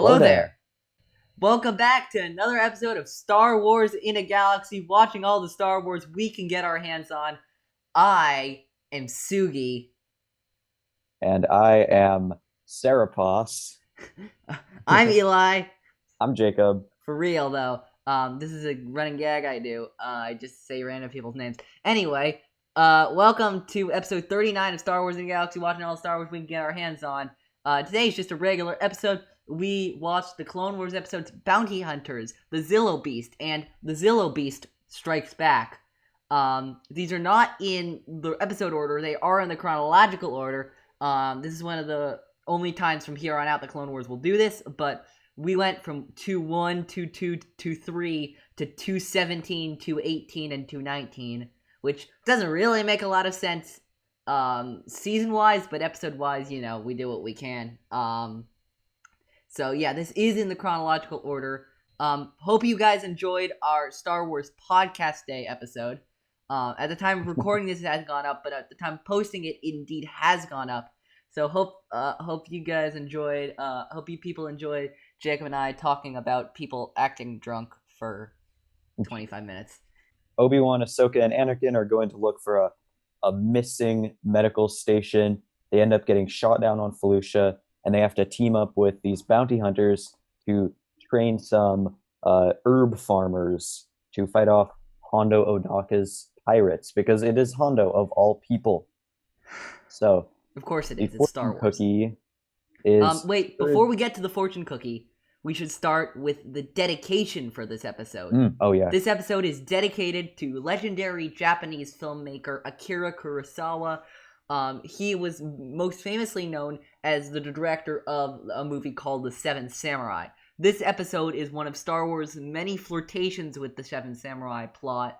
Hello there. Welcome back to another episode of Star Wars in a Galaxy, watching all the Star Wars we can get our hands on. I am Sugi. And I am Serapos. I'm Eli. I'm Jacob. For real, though. This is a running gag I do. I just say random people's names. Anyway, welcome to episode 39 of Star Wars in a Galaxy, watching all the Star Wars we can get our hands on. Today is just a regular episode. We watched the Clone Wars episodes Bounty Hunters, the Zillo Beast, and the Zillo Beast Strikes Back. These are not in the episode order, they are in the chronological order. This is one of the only times from here on out the Clone Wars will do this, but we went from 2-1, 2-2, 2-3 to 2-17, 2-18, and 2-19, which doesn't really make a lot of sense season-wise, but episode-wise, you know, we do what we can. So yeah, this is in the chronological order. Hope you guys enjoyed our Star Wars Podcast Day episode. At the time of recording this, it hasn't gone up, but at the time of posting it, it indeed has gone up. So hope you guys enjoyed. Hope you people enjoyed Jacob and I talking about people acting drunk for 25 minutes. Obi-Wan, Ahsoka, and Anakin are going to look for a missing medical station. They end up getting shot down on Felucia, and they have to team up with these bounty hunters to train some herb farmers to fight off Hondo Ohnaka's pirates, because it is Hondo of all people. So, of course it is. It's Star Wars. Cookie is. Wait, before we get to the fortune cookie, we should start with the dedication for this episode. Oh yeah. This episode is dedicated to legendary Japanese filmmaker Akira Kurosawa. He was most famously known as the director of a movie called The Seven Samurai. This episode is one of Star Wars' many flirtations with the Seven Samurai plot.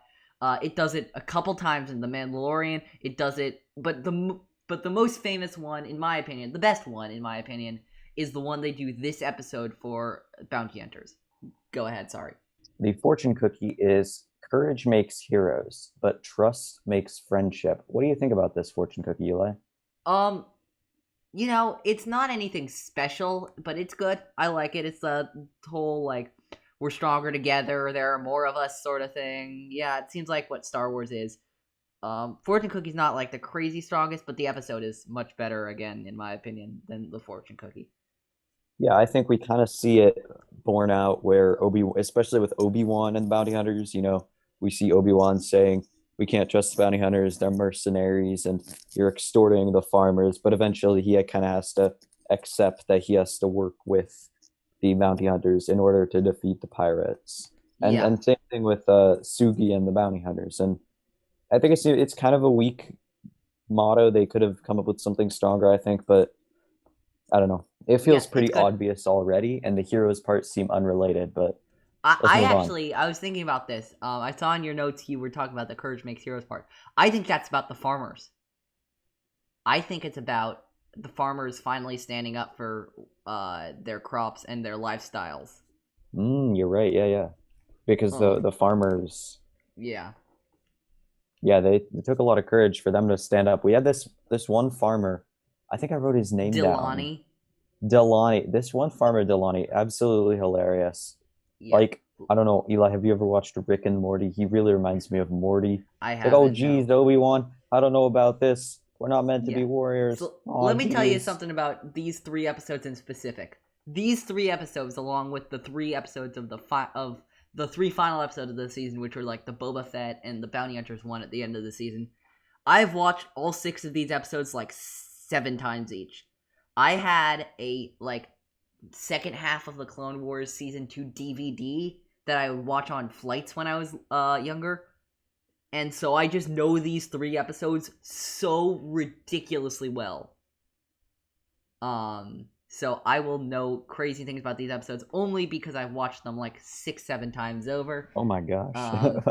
It does it a couple times in The Mandalorian. It does it, but the most famous one, in my opinion, the best one, in my opinion, is the one they do this episode for Bounty Hunters. Go ahead, sorry. The fortune cookie is: courage makes heroes, but trust makes friendship. What do you think about this fortune cookie, Eli? You know, it's not anything special, but it's good. I like it. It's the whole, like, we're stronger together, there are more of us sort of thing. Yeah, it seems like what Star Wars is. Fortune cookie's not, like, the crazy strongest, but the episode is much better, again, in my opinion, than the fortune cookie. Yeah, I think we kind of see it borne out where especially with Obi-Wan and the bounty hunters, you know, we see Obi-Wan saying, we can't trust the bounty hunters, they're mercenaries, and you're extorting the farmers, but eventually he kind of has to accept that he has to work with the bounty hunters in order to defeat the pirates. And same thing with Sugi and the bounty hunters. And I think it's kind of a weak motto. They could have come up with something stronger, I think, but I don't know. It feels pretty obvious already, and the heroes part seem unrelated, but I was thinking about this. I saw in your notes you were talking about the courage makes heroes part. I think that's about the farmers. I think it's about the farmers finally standing up for their crops and their lifestyles. You're right. Yeah. Because the farmers. Yeah. Yeah, they took a lot of courage for them to stand up. We had this one farmer. I think I wrote his name Dillani. down. Dillani. This one farmer, Dillani, absolutely hilarious. Yeah. Like, I don't know, Eli, have you ever watched Rick and Morty? He really reminds me of Morty. I have. Like, oh, geez, Obi-Wan, I don't know about this. We're not meant to be warriors. So, let me tell you something about these 3 episodes in specific. These 3 episodes, along with the 3 episodes of the 3 final episodes of the season, which were like the Boba Fett and the Bounty Hunters one at the end of the season, I've watched all 6 of these episodes like 7 times each. I had a, like, second half of the Clone Wars Season 2 DVD that I would watch on flights when I was younger. And so I just know these 3 episodes so ridiculously well. So I will know crazy things about these episodes only because I've watched them like 6-7 times over. Oh my gosh.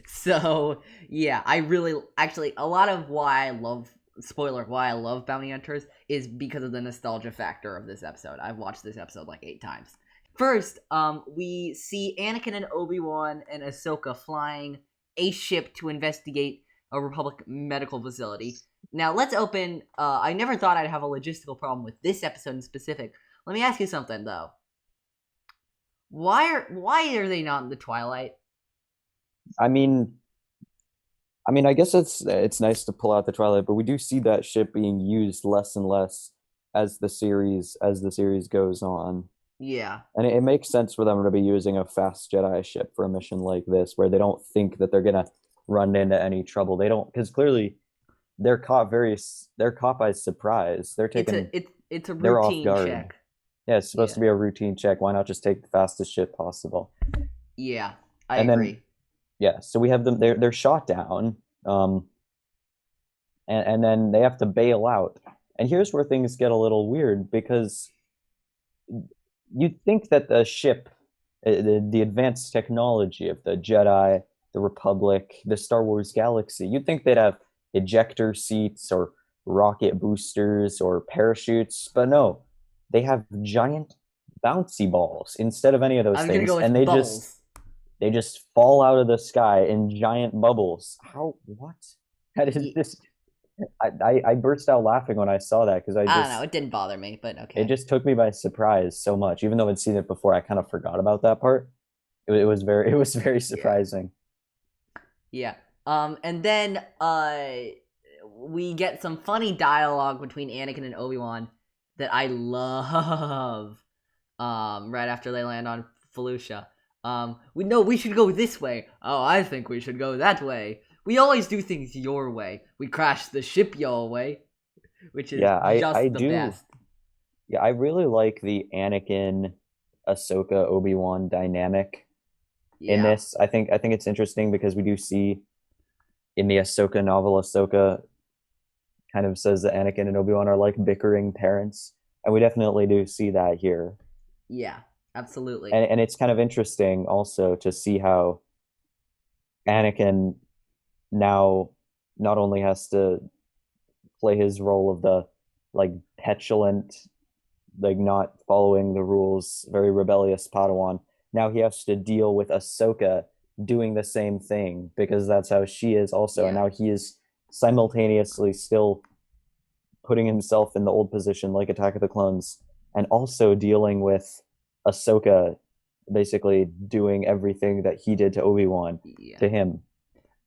So, yeah, I really... Actually, a lot of why I love Bounty Hunters is because of the nostalgia factor of this episode. I've watched this episode like 8 times. First, we see Anakin and Obi-Wan and Ahsoka flying a ship to investigate a Republic medical facility. Now, let's open... I never thought I'd have a logistical problem with this episode in specific. Let me ask you something, though. Why are they not in the Twilight? I mean, I guess it's nice to pull out the Twilight, but we do see that ship being used less and less as the series goes on. Yeah, And it makes sense for them to be using a fast Jedi ship for a mission like this, where they don't think that they're gonna run into any trouble. They don't, because clearly they're caught by surprise. it's a They're off routine guard. check. Yeah, it's supposed Yeah, to be a routine check. Why not just take the fastest ship possible? yeah, I And then agree. yeah, so we have them. They're shot down, and then they have to bail out. And here's where things get a little weird because you'd think that the ship, the advanced technology of the Jedi, the Republic, the Star Wars galaxy, you'd think they'd have ejector seats or rocket boosters or parachutes, but no, they have giant bouncy balls instead of any of I those was gonna things, go and with bubbles. they just fall out of the sky in giant bubbles. How? What? That is Ye- just. I burst out laughing when I saw that because I don't know. It didn't bother me, but it okay. just took me by surprise so much. Even though I'd seen it before, I kind of forgot about that part. It was very it was very Yeah, surprising. yeah. And then we get some funny dialogue between Anakin and Obi-Wan that I love. Right after they land on Felucia. We should go this way. Oh, I think we should go that way. We always do things your way. We crash the ship your way, which is Yeah, I just the do. best. Yeah, I really like the Anakin, Ahsoka, Obi-Wan dynamic in Yeah, this. I think it's interesting because we do see in the Ahsoka novel, Ahsoka kind of says that Anakin and Obi-Wan are like bickering parents, and we definitely do see that here. yeah, absolutely. And it's kind of interesting also to see how Anakin now not only has to play his role of the like petulant, like not following the rules, very rebellious Padawan. Now he has to deal with Ahsoka doing the same thing because that's how she is also. And Yeah, now he is simultaneously still putting himself in the old position like Attack of the Clones and also dealing with Ahsoka basically doing everything that he did to Obi-Wan yeah. to him.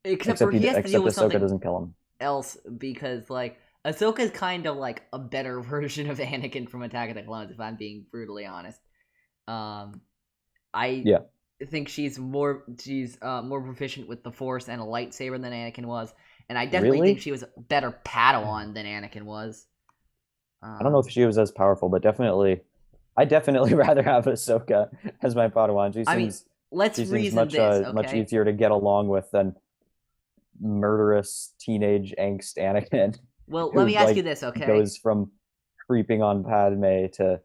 Except for he has to deal Except with Ahsoka something doesn't kill him. else because like Ahsoka's kind of like a better version of Anakin from Attack of the Clones, if I'm being brutally honest. Um, I Yeah. think she's more proficient with the Force and a lightsaber than Anakin was, and I definitely think Really? she was a better Padawan than Anakin was. I don't know if she was as powerful, but I definitely rather have Ahsoka as my Padawan. I mean, let's She seems reason this, much okay? easier to get along with than murderous teenage angst Anakin, Well, let who me ask you like this, okay? goes from creeping on Padme to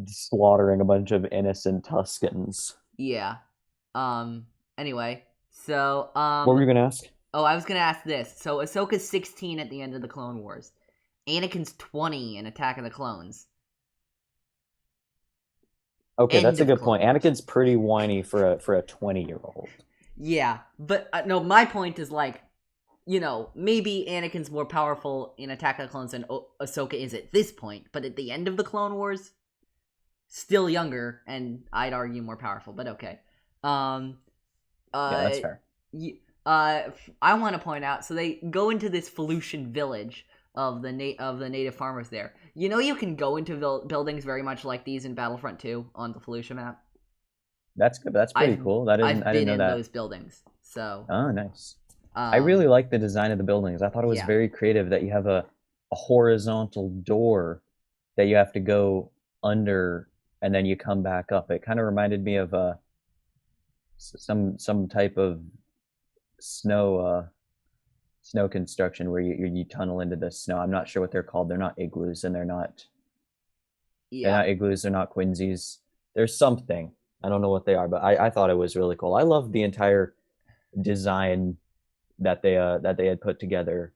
slaughtering a bunch of innocent Tuscans. Yeah. Um. Anyway, so What were you gonna ask? oh, I was gonna ask this. So Ahsoka's 16 at the end of the Clone Wars. Anakin's 20 in Attack of the Clones. Okay, End that's a of good Clone point. Wars. Anakin's pretty whiny for a 20-year-old. Yeah, but no, my point is like, maybe Anakin's more powerful in Attack of the Clones than Ahsoka is at this point, but at the end of the Clone Wars, still younger, and I'd argue more powerful. But okay. Um. Yeah, Uh. that's fair. I want to point out. So they go into this Felucian village of the native farmers there. You can go into buildings very much like these in Battlefront 2 on the Felucia map. That's good. That's pretty I've cool. That isn't I've I didn't been know in that. those buildings. So, Oh, nice. I really um, like the design of the buildings. I thought it was yeah, very creative that you have a horizontal door that you have to go under and then you come back up. It kind of reminded me of some type of snow snow construction where you tunnel into the snow. I'm not sure what they're called. They're not igloos and they're yeah, not igloos, they're not quinsies. There's something. I don't know what they are, but I thought it was really cool. I love the entire design that they had put together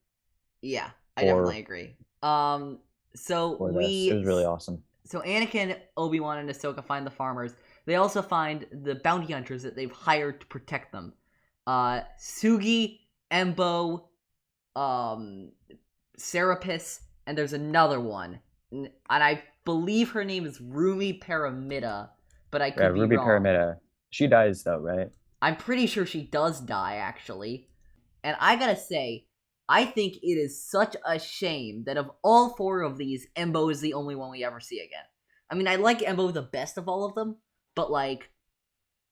yeah. I for definitely agree. Um, so for this. It was we, really awesome. so Anakin, Obi-Wan, and Ahsoka find the farmers. They also find the bounty hunters that they've hired to protect them. Sugi, Embo, um, Serapis, and there's another one, and I believe her name is Rumi Paramita. but I Yeah, could be Ruby wrong. Paramita. She dies though, right? I'm pretty sure she does die, actually. And I gotta say, I think it is such a shame that of all 4 of these, Embo is the only one we ever see again. I mean, I like Embo the best of all of them, but like,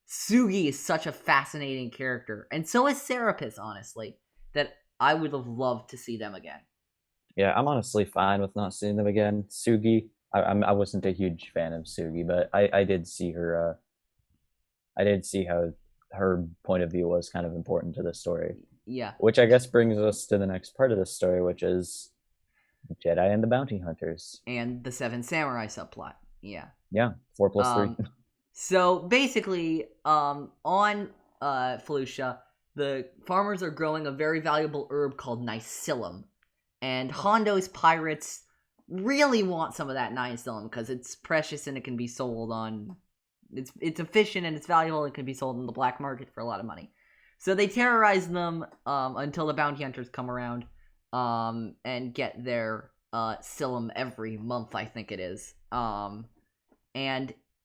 Sugi is such a fascinating character, and so is Serapis, honestly, that I would have loved to see them again. Yeah, I'm honestly fine with not seeing them again. Sugi, I wasn't a huge fan of Sugi, but I did see her. I did see how her point of view was kind of important to the story. Yeah. Which I guess brings us to the next part of the story, which is the Jedi and the Bounty Hunters. And the 7 Samurai subplot. Yeah. Yeah, 4+3. So basically, on Felucia, the farmers are growing a very valuable herb called Nicillum, and Hondo's pirates really want some of that Nicillum because it's precious and it can be sold on. It's efficient and it's valuable. And it can be sold in the black market for a lot of money. So they terrorize them until the bounty hunters come around and get their Silum every month, I think it is. And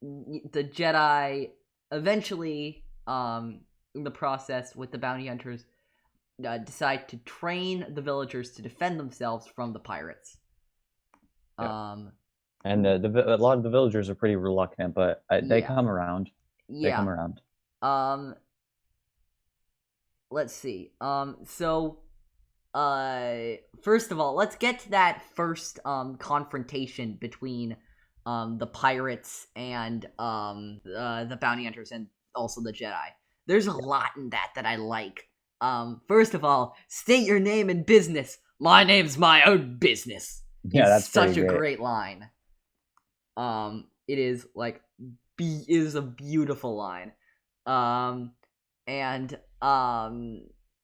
the Jedi eventually, in the process with the bounty hunters, decide to train the villagers to defend themselves from the pirates. Yeah. And a lot of the villagers are pretty reluctant, but they come around. Yeah. They come around. Let's see. First of all, let's get to that first confrontation between the pirates and the bounty hunters and also the Jedi. There's a lot in that I like. First of all, state your name and business. My name's my own business. Yeah, that's such a great line. It is like it is a beautiful line.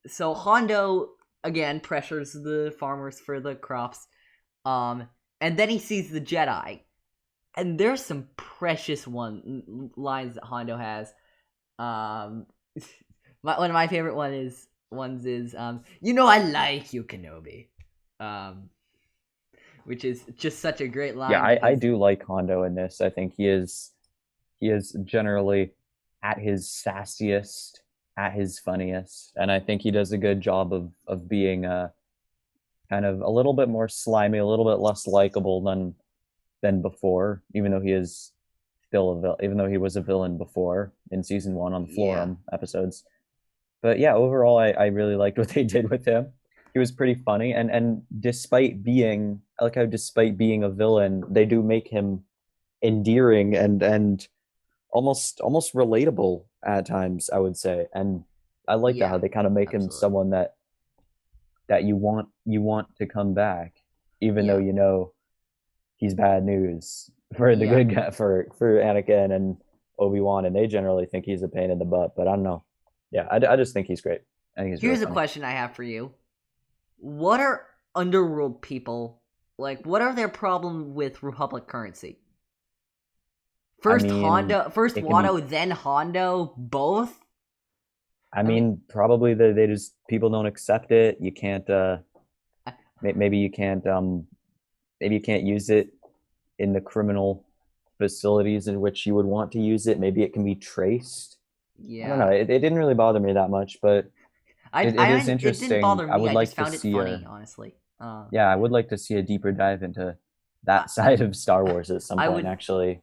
So Hondo again pressures the farmers for the crops. And then he sees the Jedi. And there's some precious lines that Hondo has. One of my favorite ones is you know I like you, Kenobi. Which is just such a great line. Yeah, I do like Hondo in this. I think he is generally at his sassiest, at his funniest, and I think he does a good job of being kind of a little bit more slimy, a little bit less likable than before, even though he is still even though he was a villain before in season 1 on the Florum episodes. But yeah, overall I really liked what they did with him. He was pretty funny, and despite being a villain, they do make him endearing and almost relatable at times, I would say. And I like that how they kind of make him someone that you want to come back, even though you know he's bad news for the good guy, for Anakin and Obi-Wan, and they generally think he's a pain in the butt. But I don't know. Yeah, I just think he's great. I think he's. Here's really a question I have for you. What are underworld people like? What are their problem with Republic currency? First Hondo, first Watto, then Hondo, both? I mean, probably they just people don't accept it. You can't maybe you can't use it in the criminal facilities in which you would want to use it. Maybe it can be traced. Yeah. I don't know. It didn't really bother me that much, but it is interesting. It didn't bother me. I would like just found to it see funny, honestly. Yeah, I would like to see a deeper dive into that side of Star Wars at some point, actually.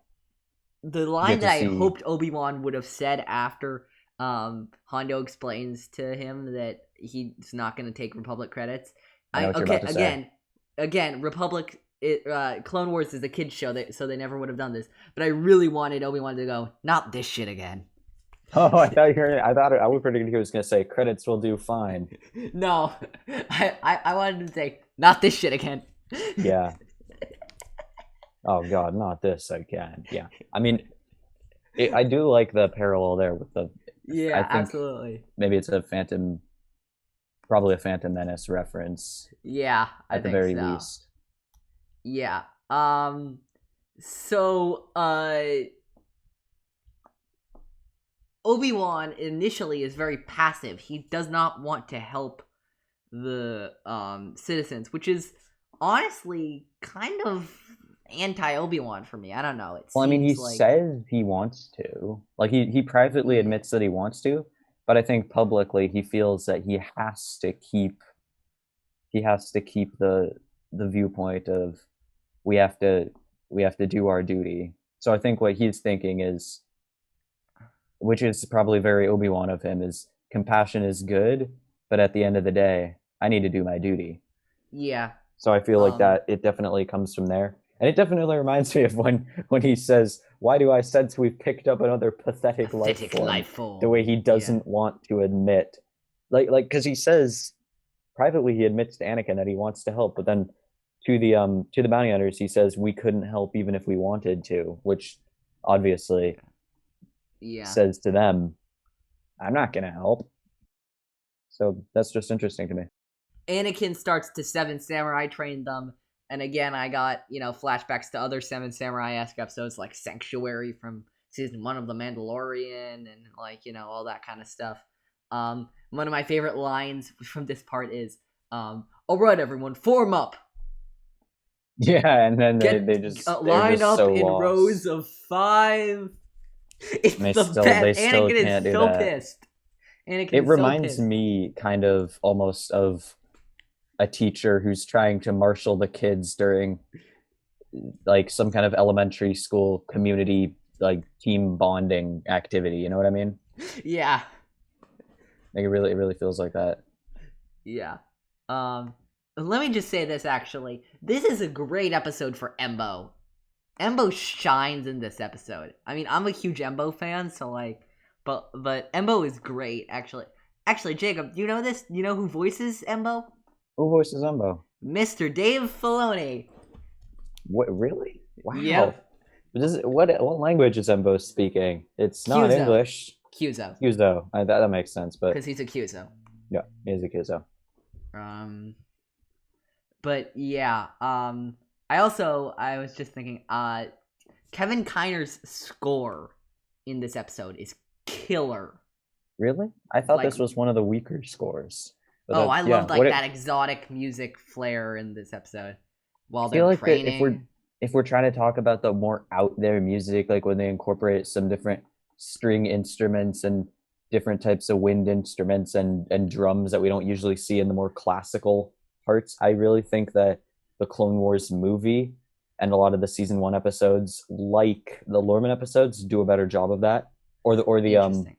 The line that I hoped Obi-Wan would have said after Hondo explains to him that he's not going to take Republic credits. Again, Republic, Clone Wars is a kid's show, so they never would have done this. But I really wanted Obi-Wan to go, not this shit again. Oh, I was predicting he was going to say credits will do fine. No, I wanted to say not this shit again. Yeah. Oh God, not this again. Yeah, I mean, I do like the parallel there with the. Yeah, I think absolutely. Maybe it's probably a Phantom Menace reference. Yeah, at the very least. Yeah. So, Obi-Wan initially is very passive. He does not want to help the citizens, which is honestly kind of anti-Obi-Wan for me. I don't know. It Well, I mean, he seems like says he wants to. Like he privately admits that he wants to, but I think publicly he feels that he has to keep the viewpoint of we have to we have to do our duty. So I think what he's thinking is, which is probably very Obi-Wan of him, is compassion is good, but at the end of the day, I need to do my duty. yeah. So I feel like Um, that it definitely comes from there. And it definitely reminds me of when he says, "Why do I sense we've picked up another pathetic life pathetic form?" life The way form. he Yeah. doesn't want to admit, because he says privately he admits to Anakin that he wants to help, but then to the bounty hunters he says we couldn't help even if we wanted to, which obviously Yeah. says to them, I'm not gonna help. So that's just interesting to me. Anakin starts to Seven Samurai train them, and again, I got flashbacks to other Seven Samurai-esque episodes like Sanctuary from season 1 of The Mandalorian, and all that kind of stuff. One of my favorite lines from this part is, "All right, everyone, form up. Yeah, and then Get they're line just up so in rows lost. of 5." It's And the best. they still Anakin is can't do so that. pissed. Anakin It is so reminds pissed. me kind of almost of a teacher who's trying to marshal the kids during like some kind of elementary school community like team bonding activity. You know what I mean? Yeah. Like it really feels like that. Yeah. Um, Let me just say this actually. This is a great episode for Embo. Embo shines in this episode. I mean, I'm a huge Embo fan, so but Embo is great actually. Actually, Jacob, do you know this? You know who voices Embo? Who voices Embo? Mr. Dave Filoni. What really? Wow. Yep. What language is Embo speaking? It's not Cuzo. English. Cuzo. Kyuzo. That makes sense, but Because he's a Cuzo. yeah, he is a Kyuzo. Um, but yeah. I was just thinking. Kevin Kiner's score in this episode is killer. Really? I thought Like, this was one of the weaker scores. But oh, I yeah, loved like that exotic music flair in this episode while I feel they're like that training. if we're trying to talk about the more out there music, like when they incorporate some different string instruments and different types of wind instruments and drums that we don't usually see in the more classical parts, I really think that the Clone Wars movie and a lot of the season 1 episodes, like the Lorman episodes, do a better job of that, Interesting.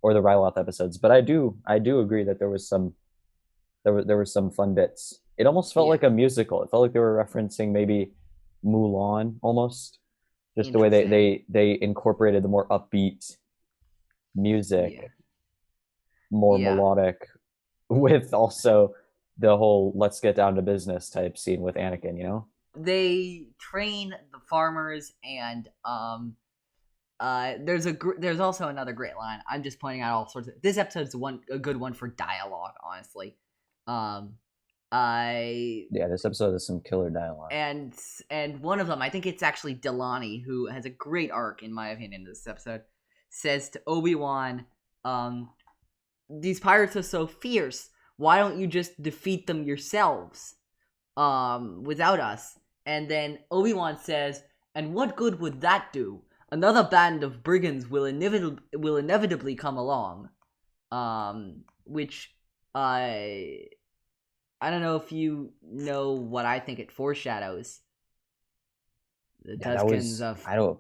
or the Ryloth episodes. But I do agree that there were some fun bits. It almost felt Yeah. like a musical. It felt like they were referencing maybe Mulan almost. Just the way Interesting. they incorporated the more upbeat music, Yeah. more Yeah. melodic, with also the whole let's get down to business type scene with Anakin, you know? They train the farmers, and there's also another great line. I'm just pointing out all sorts of. This episode's a good one for dialogue, honestly. Um, I Yeah, this episode has some killer dialogue. and one of them, I think it's actually Dillani, who has a great arc in my opinion in this episode, says to Obi-Wan, these pirates are so fierce. Why don't you just defeat them yourselves? Without us. And then Obi-Wan says, and what good would that do? Another band of brigands will inevitably come along. Which I don't know if you know what I think it foreshadows. The Yeah, Tuscans of I don't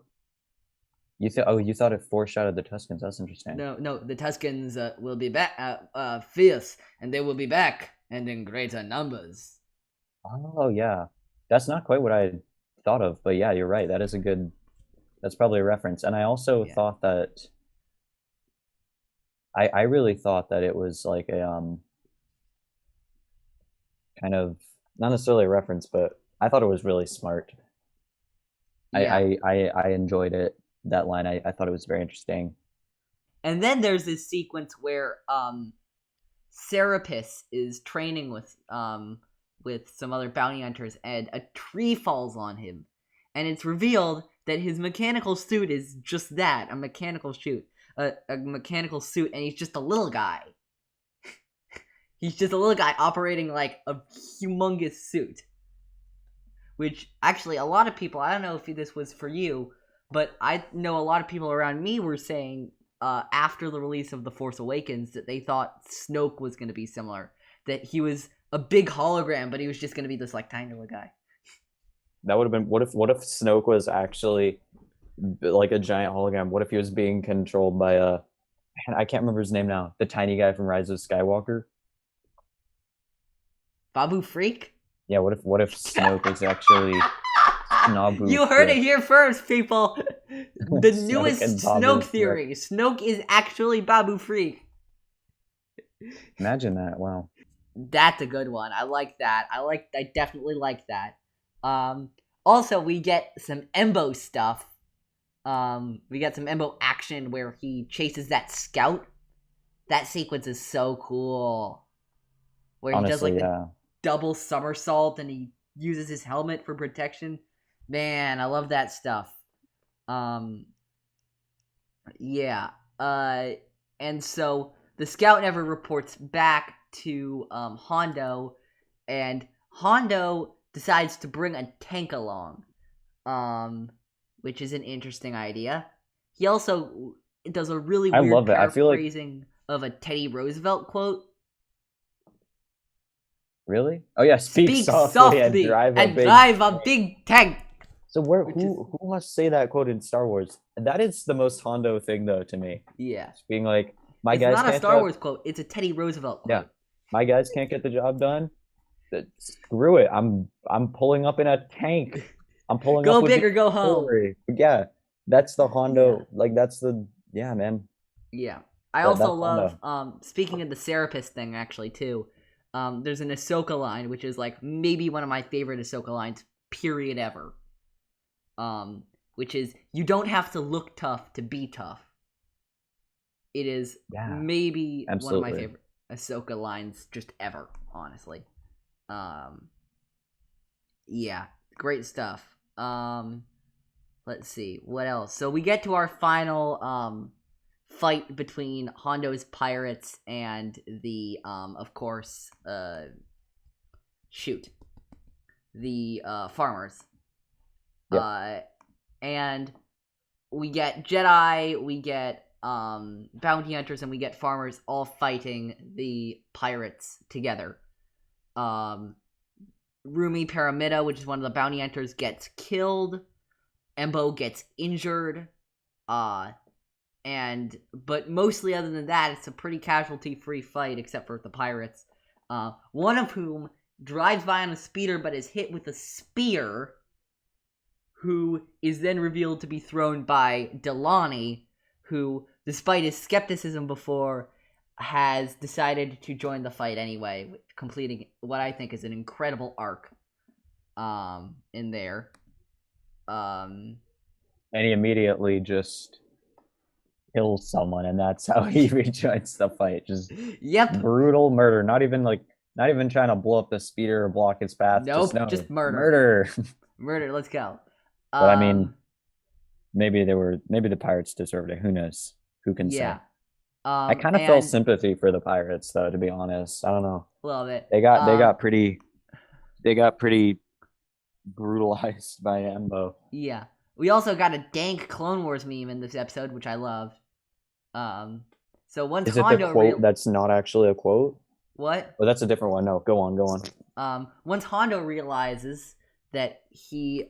you thought it foreshadowed the Tuscans. That's interesting. no, the Tuscans will be back, fierce, and they will be back, and in greater numbers. Oh yeah. That's not quite what I thought of, but yeah, you're right. That's probably a reference. And I also Yeah. thought that I really thought that it was like a kind of not necessarily a reference, but I thought it was really smart. Yeah. I enjoyed it, that line. I thought it was very interesting. And then there's this sequence where Serapis is training with some other bounty hunters, and a tree falls on him, and it's revealed that his mechanical suit is just that, a mechanical suit, and he's just a little guy. He's just a little guy operating like a humongous suit. which actually a lot of people, I don't know if this was for you, but I know a lot of people around me were saying after the release of The Force Awakens that they thought Snoke was going to be similar, that he was a big hologram, but he was just going to be this like tiny little guy. That would have been, what if Snoke was actually like a giant hologram? What if he was being controlled by I can't remember his name now, the tiny guy from Rise of Skywalker? Babu Freak? Yeah, what if Snoke is actually Nabu? You heard it here first, people. The newest Snoke Freak. theory. Snoke is actually Babu Freak. Imagine that. Wow. That's a good one. I like that. I definitely like that. Also we get some Embo stuff. We got some Embo action where he chases that scout. That sequence is so cool. Where he does like the double somersault and he uses his helmet for protection. Man, I love that stuff. Yeah. And so the scout never reports back to Hondo, and Hondo decides to bring a tank along, which is an interesting idea. He also does a really weird paraphrasing of a Teddy Roosevelt quote. Really? Oh yeah, speak softly and drive a big tank. So who must say that quote in Star Wars? That is the most Hondo thing though to me. Yeah. Just being like, it's not a Star Wars quote, it's a Teddy Roosevelt quote. Yeah. My guys can't get the job done. Screw it. I'm pulling up in a tank. I'm pulling go up big or go home. Yeah. That's the Hondo. Yeah. Like that's the man. Yeah. I also love speaking of the Serapis thing actually too. There's an Ahsoka line, which is like maybe one of my favorite Ahsoka lines, period, ever. Which is, you don't have to look tough to be tough. It is maybe one of my favorite Ahsoka lines just ever, honestly. Yeah, great stuff. Let's see, what else? So we get to our final fight between Hondo's pirates and the of course the farmers. Yep. And we get Jedi, we get bounty hunters, and we get farmers all fighting the pirates together. Rumi Paramita, which is one of the bounty hunters, gets killed. Embo gets injured. But mostly other than that, it's a pretty casualty-free fight, except for the pirates. One of whom drives by on a speeder, but is hit with a spear, who is then revealed to be thrown by Dillani, who, despite his skepticism before, has decided to join the fight anyway, completing what I think is an incredible arc in there. And he immediately just kills someone, and that's how he rejoins the fight. Just brutal murder. Not even trying to blow up the speeder or block its path. Nope, just murder. Murder, let's go. But I mean, maybe the pirates deserved it. Who knows? Who can say? I kind of felt sympathy for the pirates, though. To be honest, I don't know. A little bit. They got pretty brutalized by Embo. Yeah. We also got a dank Clone Wars meme in this episode, which I loved. So once is it the quote that's not actually a quote? What? Oh, that's a different one. No, go on. Once Hondo realizes that he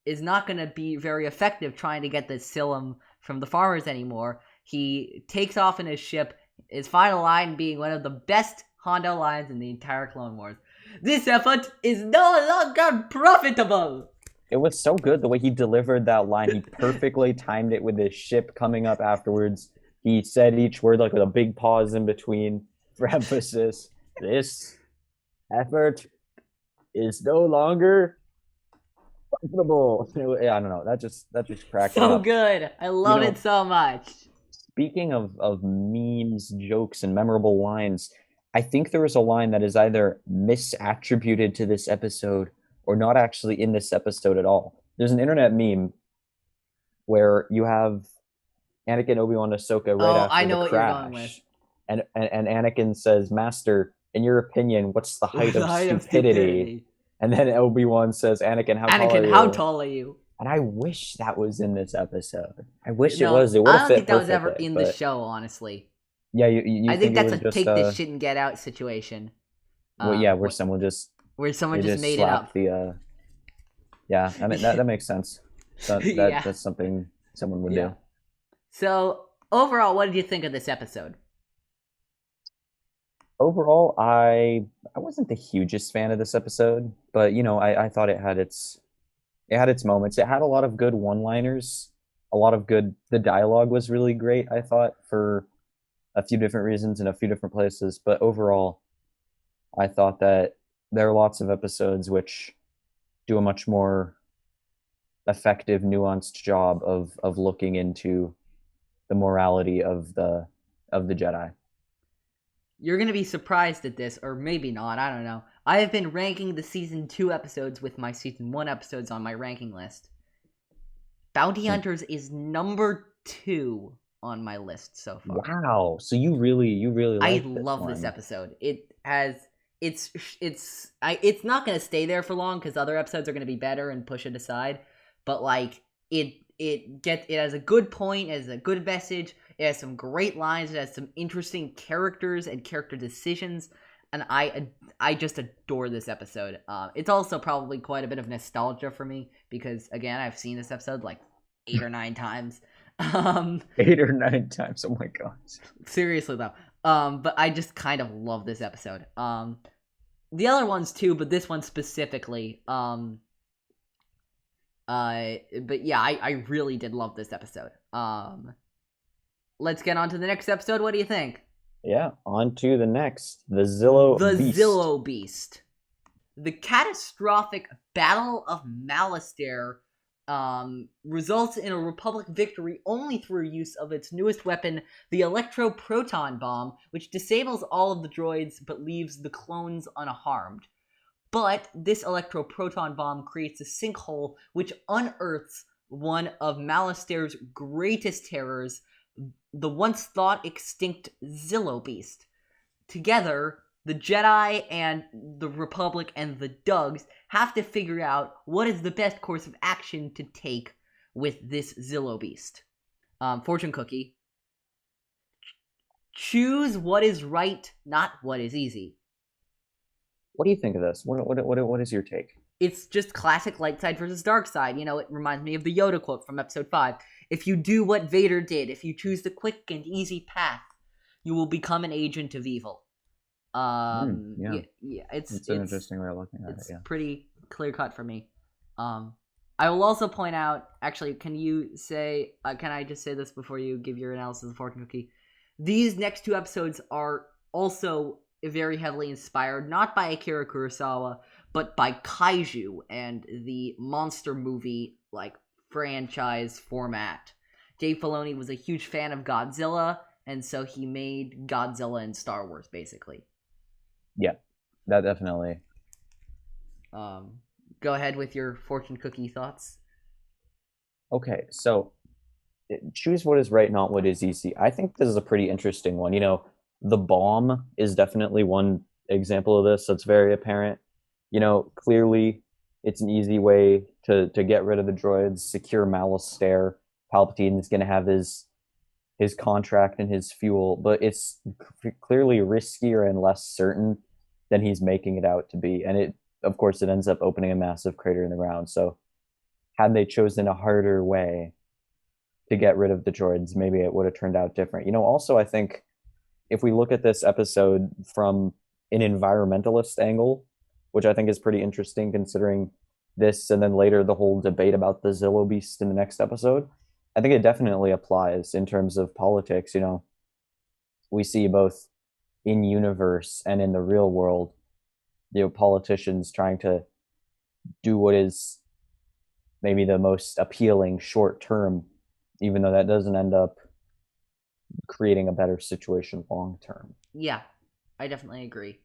is not going to be very effective trying to get the Silum from the farmers anymore, he takes off in his ship, his final line being one of the best Hondo lines in the entire Clone Wars. This effort is no longer profitable! It was so good the way he delivered that line. He perfectly timed it with his ship coming up afterwards. He said each word like with a big pause in between for emphasis. This effort is no longer profitable. Yeah, I don't know. That just cracked me up. So good. I love it so much. Speaking of memes, jokes, and memorable lines, I think there was a line that is either misattributed to this episode or not actually in this episode at all. There's an internet meme where you have Anakin, Obi-Wan, Ahsoka after the crash. You're going with. And Anakin says, "Master, in your opinion, what's the height of stupidity?" And then Obi-Wan says, Anakin, how tall are Anakin, how you? tall are you? And I wish that was in this episode. I wish it No, was. It would I have don't think fit that was ever perfectly. in the But show, honestly. yeah, you I think think it that's was a just take this shit and get out situation. well, yeah, where Wh- someone just where someone they just just made it up. slapped the yeah. I mean that makes sense. Yeah, That's something someone would yeah. do. So overall, what did you think of this episode? Overall, I wasn't the hugest fan of this episode, but I thought it had its moments. It had a lot of good one-liners, a lot of good. The dialogue was really great, I thought, for a few different reasons in a few different places. But overall, I thought that there are lots of episodes which do a much more effective, nuanced job of looking into the morality of the Jedi. You're gonna be surprised at this, or maybe not. I don't know. I have been ranking the season 2 episodes with my season 1 episodes on my ranking list. Bounty Hmm. Hunters is number 2 on my list so far. Wow! So you really I like this love this one. episode. It has it's not gonna stay there for long because other episodes are gonna be better and push it aside. But like it has a good point, it has a good message, it has some great lines, it has some interesting characters and character decisions, and I just adore this episode. It's also probably quite a bit of nostalgia for me because again I've seen this episode like 8 or 9 times. 8 or 9 times. Oh my gosh. Seriously though. But I just kind of love this episode. The other ones too, but this one specifically. But yeah, I really did love this episode. Let's get on to the next episode. What do you think? Yeah, on to the next. The Zillo The Beast. Zillo Beast. The catastrophic Battle of Malastare results in a Republic victory only through use of its newest weapon, the Electro-Proton Bomb, which disables all of the droids but leaves the clones unharmed. But this Electro-Proton Bomb creates a sinkhole which unearths one of Malastaire's greatest terrors, the once thought extinct Zillo Beast. Together, the Jedi and the Republic and the Dugs have to figure out what is the best course of action to take with this Zillo Beast. Fortune cookie. Choose what is right, not what is easy. What do you think of this? What is your take? It's just classic light side versus dark side. You know, it reminds me of the Yoda quote from episode 5. If you do what Vader did, if you choose the quick and easy path, you will become an agent of evil. Yeah, It's an interesting way of looking at it. it's Yeah. pretty clear cut for me. I will also point out. Actually, can you say? Can I just say this before you give your analysis of Fortune Cookie? These next 2 episodes are also very heavily inspired, not by Akira Kurosawa, but by Kaiju and the monster movie like franchise format. Dave Filoni was a huge fan of Godzilla, and so he made Godzilla in Star Wars, basically. Yeah, that definitely. Go ahead with your fortune cookie thoughts. Okay, so choose what is right, not what is easy. I think this is a pretty interesting one. The bomb is definitely one example of this that's very apparent. Clearly it's an easy way to get rid of the droids, secure Malistaire. Palpatine is going to have his contract and his fuel, but it's clearly riskier and less certain than he's making it out to be. And of course, it ends up opening a massive crater in the ground. So had they chosen a harder way to get rid of the droids, maybe it would have turned out different. Also, I think if we look at this episode from an environmentalist angle, which I think is pretty interesting considering this and then later the whole debate about the Zillo Beast in the next episode, I think it definitely applies in terms of politics. We see both in universe and in the real world, politicians trying to do what is maybe the most appealing short term, even though that doesn't end up creating a better situation long term. Yeah, I definitely agree.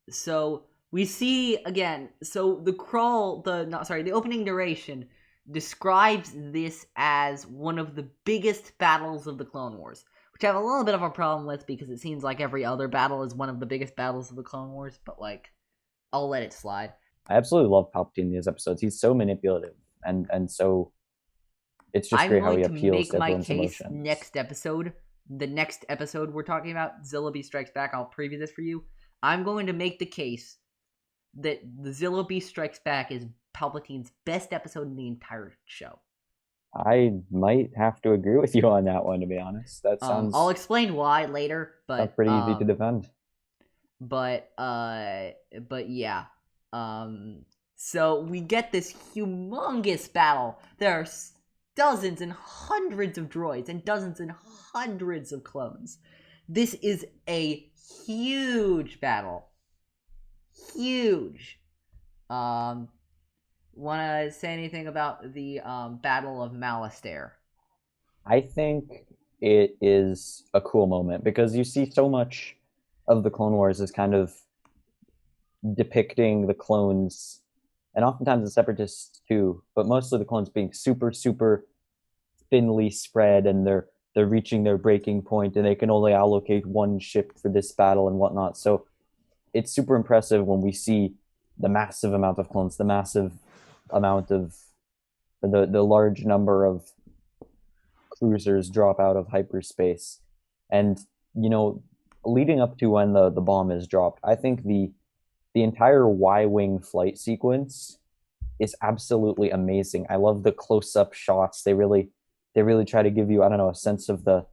So we see again. So the opening narration describes this as one of the biggest battles of the Clone Wars, which I have a little bit of a problem with because it seems like every other battle is one of the biggest battles of the Clone Wars. But like, I'll let it slide. I absolutely love Palpatine in these episodes. He's so manipulative and so it's just I'm great how going he to appeals make to my everyone's case emotions. next episode. The next episode we're talking about, Zillo Beast Strikes Back. I'll preview this for you. I'm going to make the case that the Zillo Beast Strikes Back is Palpatine's best episode in the entire show. I might have to agree with you on that one, to be honest. That I'll sounds explain why later, pretty easy to defend. but yeah. So we get this humongous battle. There are dozens and hundreds of droids and dozens and hundreds of clones. This is a huge battle. Huge. Want to say anything about the Battle of Malastare? I think it is a cool moment because you see so much of the Clone Wars as kind of depicting the clones, and oftentimes the Separatists too, but mostly the clones being super, super thinly spread, and they're reaching their breaking point, and they can only allocate one ship for this battle and whatnot. So it's super impressive when we see the massive amount of clones, the massive amount of the large number of cruisers drop out of hyperspace, and leading up to when the bomb is dropped, I think the entire Y-wing flight sequence is absolutely amazing. I love the close-up shots. They really try to give you, I don't know, a sense of the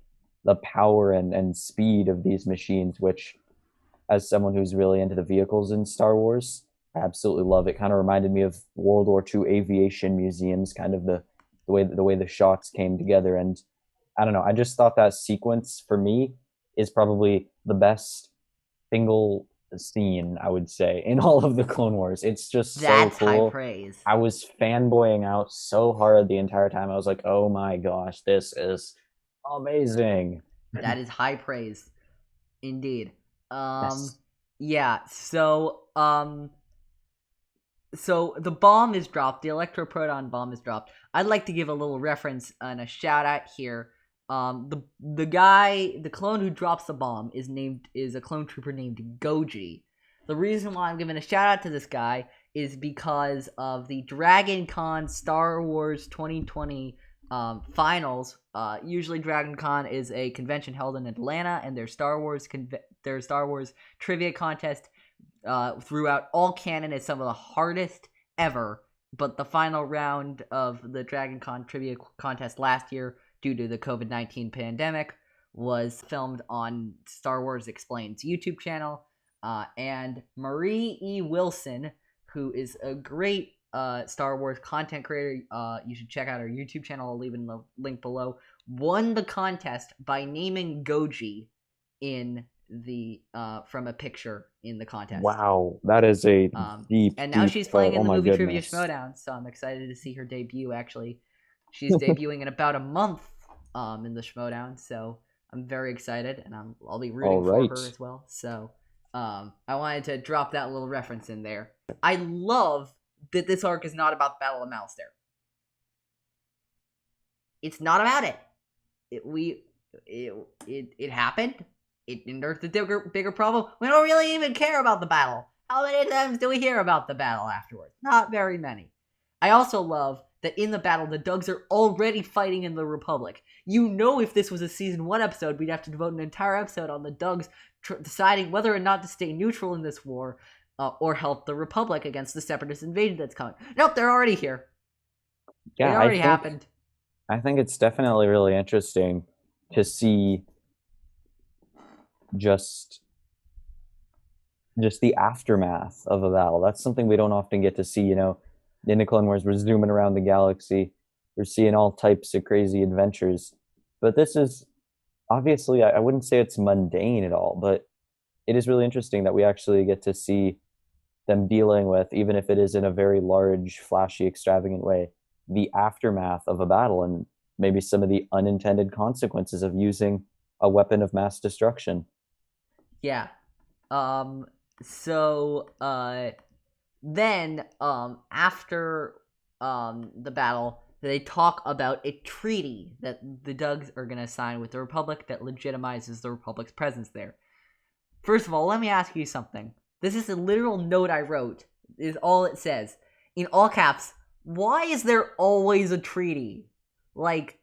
power and speed of these machines, which, as someone who's really into the vehicles in Star Wars, I absolutely love it. Kind of reminded me of World War II aviation museums, kind of the way the shots came together. And I don't know, I just thought that sequence for me is probably the best single scene, I would say, in all of the Clone Wars. It's just so That's high cool. praise. I was fanboying out so hard the entire time. I was like, oh my gosh, this is amazing. That is high praise, indeed. Yes. Yeah. So the bomb is dropped. The electroproton bomb is dropped. I'd like to give a little reference and a shout out here. The clone who drops the bomb is a clone trooper named Goji. The reason why I'm giving a shout out to this guy is because of the Dragon Con Star Wars 2020 finals. Usually Dragon Con is a convention held in Atlanta, and their Star Wars trivia contest throughout all canon is some of the hardest ever. But the final round of the Dragon Con trivia contest last year, due to the COVID-19 pandemic, was filmed on Star Wars Explained's YouTube channel. And Marie E. Wilson, who is a great Star Wars content creator, you should check out her YouTube channel. I'll leave it in the link below. Won the contest by naming Goji in the from a picture in the contest. Wow, that is a deep, and now deep she's playing cut. in Oh the my movie Trivia goodness. Schmodown, so I'm excited to see her debut. Actually, she's debuting in about a month in the Schmodown, so I'm very excited, and I'll be rooting All for right. her as well. So I wanted to drop that little reference in there. I love that this arc is not about the Battle of Malastare. It's not about it. It happened. It unearthed a bigger problem. We don't really even care about the battle. How many times do we hear about the battle afterwards? Not very many. I also love that in the battle, the Dugs are already fighting in the Republic. If this was a Season 1 episode, we'd have to devote an entire episode on the Dugs deciding whether or not to stay neutral in this war or help the Republic against the Separatist invasion that's coming. Nope, they're already here. Yeah, It already happened. I think it's definitely really interesting to see just the aftermath of a battle. That's something we don't often get to see. In the Clone Wars, we're zooming around the galaxy, we're seeing all types of crazy adventures. But this is obviously, I wouldn't say it's mundane at all, but it is really interesting that we actually get to see them dealing with, even if it is in a very large, flashy, extravagant way, the aftermath of a battle and maybe some of the unintended consequences of using a weapon of mass destruction. Yeah. So then after the battle, they talk about a treaty that the Dugs are going to sign with the Republic that legitimizes the Republic's presence there. First of all, let me ask you something. This is a literal note I wrote. Is all it says in all caps. Why is there always a treaty? Like,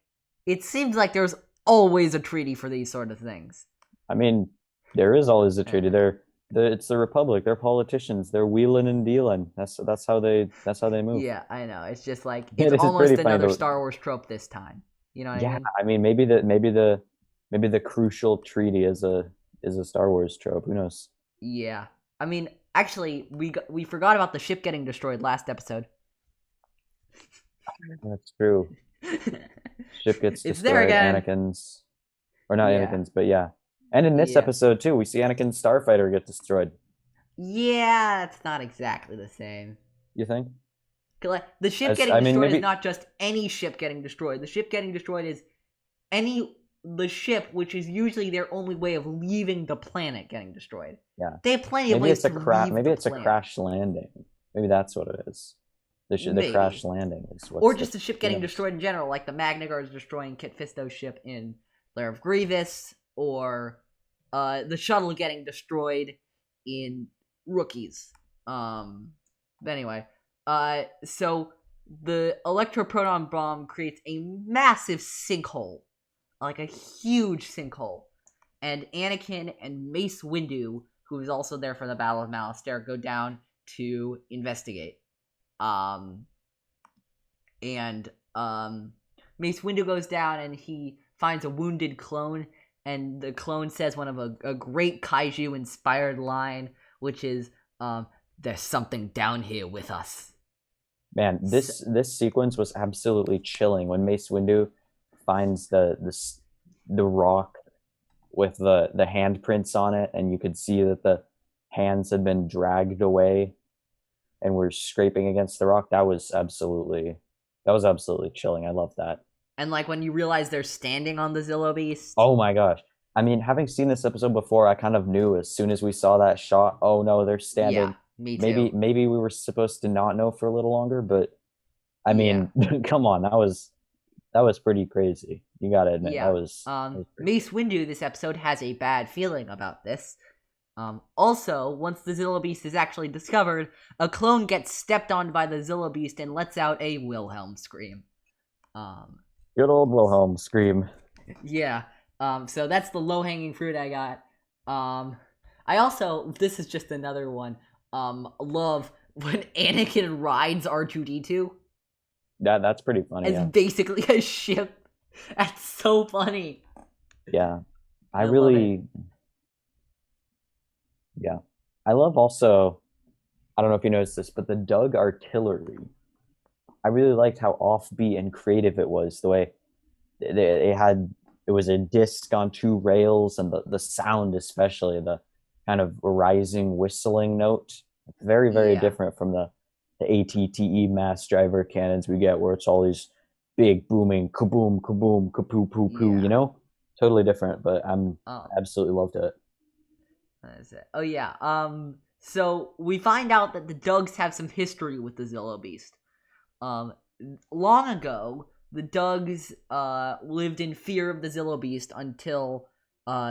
it seems like there's always a treaty for these sort of things. I mean, there is always a treaty. It's the Republic. They're politicians. They're wheeling and dealing. That's how they move. Yeah, I know. It's just like It it's is almost pretty funny, another though. Star Wars trope this time. You know what I Yeah, mean? I mean, maybe the crucial treaty is a Star Wars trope. Who knows? Yeah. I mean, actually, we forgot about the ship getting destroyed last episode. That's true. Ship gets It's there destroyed. again. Anakin's, or not Yeah. Anakin's, but yeah. And in this Yeah. episode too, we see Anakin's starfighter get destroyed. Yeah, it's not exactly the same. You think? 'Cause, like, the ship As- getting I mean, destroyed maybe- is not just any ship getting destroyed. The ship getting destroyed is the ship, which is usually their only way of leaving the planet, getting destroyed. Yeah. They have plenty of Maybe ways it's a to crash. leave Maybe the it's a planet. crash landing. Maybe that's what it is. The Maybe. crash landing is what. Or just the ship getting yeah. destroyed in general, like the Magna Guards destroying Kit Fisto's ship in Lair of Grievous, or the shuttle getting destroyed in Rookies. But anyway, so the electroproton bomb creates a massive sinkhole, like a huge sinkhole, and Anakin and Mace Windu, who is also there for the Battle of Malastare, go down to investigate. Mace Windu goes down and he finds a wounded clone, and the clone says one of a great Kaiju inspired line, which is, "There's something down here with us." Man, this sequence was absolutely chilling when Mace Windu finds the rock with the handprints on it, and you could see that the hands had been dragged away and were scraping against the rock. That was absolutely chilling. I love that. And like when you realize they're standing on the Zillo Beast. Oh my gosh. I mean, having seen this episode before, I kind of knew as soon as we saw that shot, oh no, they're standing. Yeah, me too. Maybe we were supposed to not know for a little longer, but I mean, come on, that was pretty crazy. You gotta admit, Yeah. that was crazy. Mace Windu this episode has a bad feeling about this. Also, once the Zillo Beast is actually discovered, a clone gets stepped on by the Zillo Beast and lets out a Wilhelm scream. Good old Wilhelm scream. Yeah. So that's the low-hanging fruit I got. I also, this is just another one, love when Anakin rides R2-D2 That's pretty funny. as Yeah. basically a ship. That's so funny. Yeah. I love really Yeah. I love also, I don't know if you noticed this, but the Doug artillery. I really liked how offbeat and creative it was. The way it was a disc on two rails, and the sound, especially the kind of rising whistling note, very, very Yeah. different from the ATTE mass driver cannons we get, where it's all these big booming kaboom, kaboom, kapoo, poo, poo. Yeah. You know, totally different. But Oh. absolutely loved it. What is it? Oh yeah. So we find out that the Dougs have some history with the Zillo Beast. Long ago, the Dougs lived in fear of the Zillo Beast until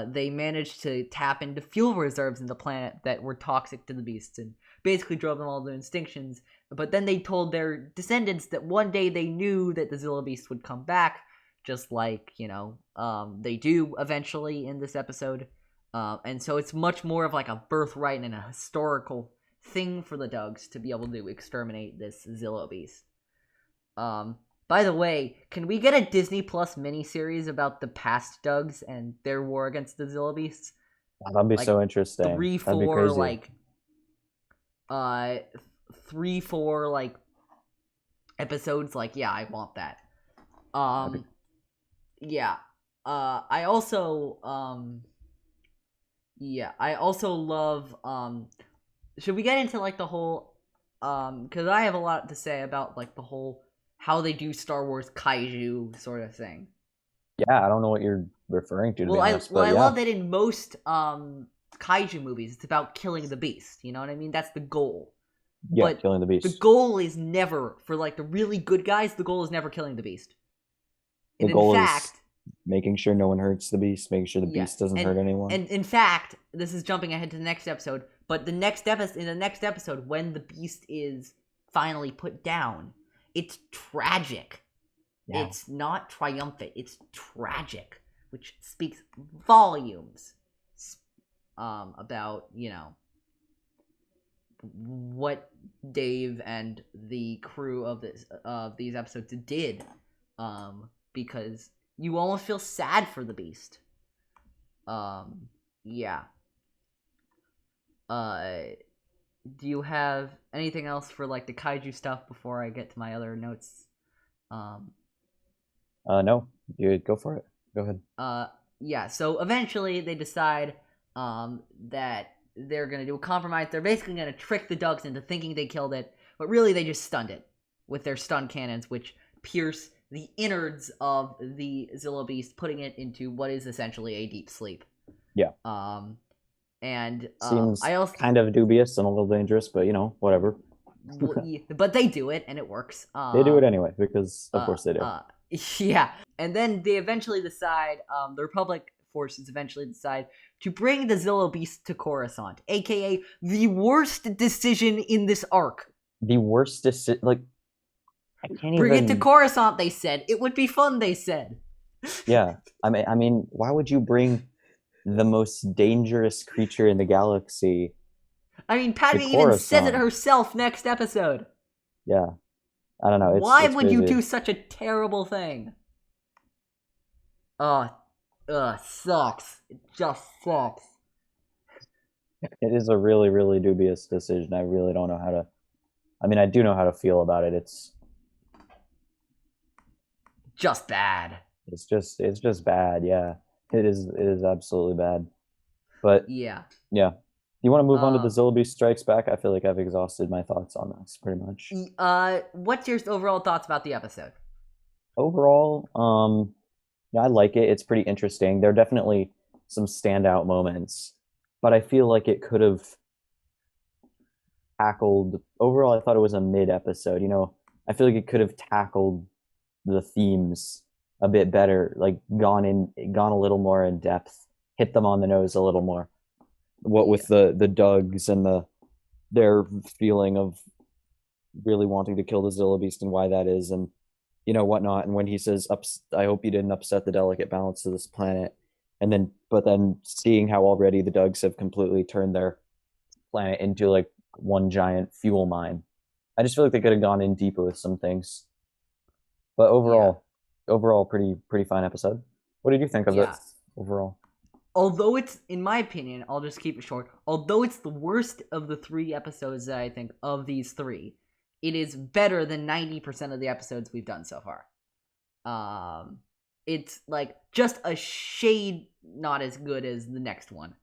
they managed to tap into fuel reserves in the planet that were toxic to the beasts and basically drove them all to extinctions. But then they told their descendants that one day they knew that the Zillo Beast would come back, just like, they do eventually in this episode. And so it's much more of like a birthright and a historical thing for the Dougs to be able to exterminate this Zillo Beast. By the way, can we get a Disney Plus miniseries about the past Dougs and their war against the Zillo Beasts? That'd be Like, so interesting. 3, That'd be 4, crazy. like 3, 4, like episodes. Like, yeah, I want that. Yeah. I also love, should we get into like the whole, because I have a lot to say about like the whole, how they do Star Wars Kaiju sort of thing. Yeah, I don't know what you're referring to. Well, be honest, I but yeah. love that in most Kaiju movies, it's about killing the beast. You know what I mean? That's the goal. Yeah, but killing the beast. The goal is never, for like the really good guys, the goal is never killing the beast. The And goal in is fact, making sure no one hurts the beast, making sure the Yeah, beast doesn't hurt anyone. And in fact, this is jumping ahead to the next episode, But in the next episode, when the beast is finally put down, it's tragic. Yeah. It's not triumphant. It's tragic, which speaks volumes about, what Dave and the crew of these episodes did, because you almost feel sad for the beast. Yeah. Do you have anything else for like the kaiju stuff before I get to my other notes? No, you go for it. Go ahead. Yeah. So eventually they decide that they're gonna do a compromise. They're basically gonna trick the dogs into thinking they killed it, but really they just stunned it with their stun cannons, which pierce the innards of the Zillo Beast, putting it into what is essentially a deep sleep. Yeah. And seems I also kind of dubious and a little dangerous, but whatever. But they do it, and it works. They do it anyway because, of course, they do. Yeah, and then they eventually decide. The Republic forces eventually decide to bring the Zillo Beast to Coruscant, aka the worst decision in this arc. The worst decision, like I can't bring even it to Coruscant. They said it would be fun. They said. Yeah, I mean, why would you bring the most dangerous creature in the galaxy? I mean, Padme even says it herself next episode. Yeah. I don't know. Why would you do such a terrible thing? Sucks. It just sucks. It is a really, really dubious decision. I really don't know how to... I mean, I do know how to feel about it. It's... just bad. It's just bad, yeah. It is absolutely bad. But... yeah. Yeah. You want to move on to the Zillo Beast Strikes Back? I feel like I've exhausted my thoughts on this, pretty much. What's your overall thoughts about the episode? Overall, yeah, I like it. It's pretty interesting. There are definitely some standout moments, but I feel like it could have tackled... Overall, I thought it was a mid-episode. I feel like it could have tackled the themes a bit better, like gone a little more in depth, hit them on the nose a little more. What with the Dugs and their feeling of really wanting to kill the Zillo Beast and why that is, and whatnot. And when he says, "I hope you didn't upset the delicate balance of this planet," but then seeing how already the Dugs have completely turned their planet into like one giant fuel mine. I just feel like they could have gone in deeper with some things. But overall, pretty fine episode. What did you think of it overall? Although it's, in my opinion, I'll just keep it short. Although it's the worst of the 3 episodes that I think of these 3, it is better than 90% of the episodes we've done so far. It's like just a shade not as good as the next one.